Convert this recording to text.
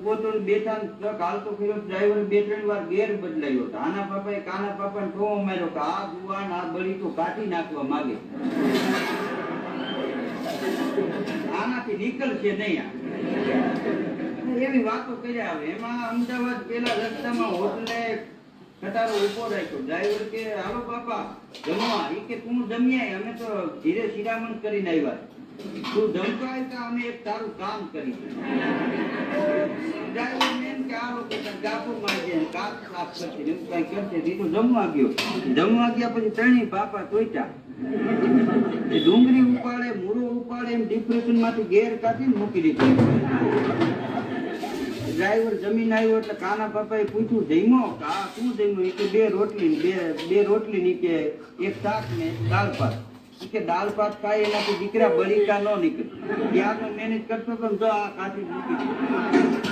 ઉભો તો બેઠા ટ્રક હાલતો કર્યો, ડ્રાઈવર 2-3 વાર ગેર બદલાયો. આના પાપાએ કાના પાપાને ઠોવો માર્યો કે આ જુવાન આ બળી તો કાઢી નાખવા માંગે, આનાથી નીકળશે નહીં. એવી વાતો કર્યા. આવે એમાં અમદાવાદ પેલા રસ્તામાં હોટલે ખટારો ઉભો રાખ્યો. ડ્રાઈવર કે હાલો બાપા જમવા. એ કે તું જમ્યા? અમે તો ધીરે શિરામણ કરીને આવ્યા. તું જમતો આવ્યા? અમે એક તારું કામ કરી. ડ્રાઈવર ને એમ કે હાલો કે ગાપો મારી દે, કાપ સાફ કરશે, એવું કઈ કરશે. એ તો જમવા ગયો. જમવા ગયા પછી ત્રણેય બાપા તોચ્યા. ડુંગળી ઉપાડે, મૂળો ઉપાડે, એમ ડિપ્રેશન માંથી ગેર કાઢીને મૂકી દીધું. ડ્રાઈવર જમીન આવ્યો એટલે કાના પાપાએ પૂછ્યું જમ્યો? હા શું જમ્યો? એ કે 2 રોટલી બે રોટલી ની કે 1 શાક ને દાળ ભાત. કે દાળ ભાત ખાય એનાથી દીકરા બળીકા ન નીકળે. ત્યારનો મેનેજ કરતો તો આ કાઢી મૂકી દીધું.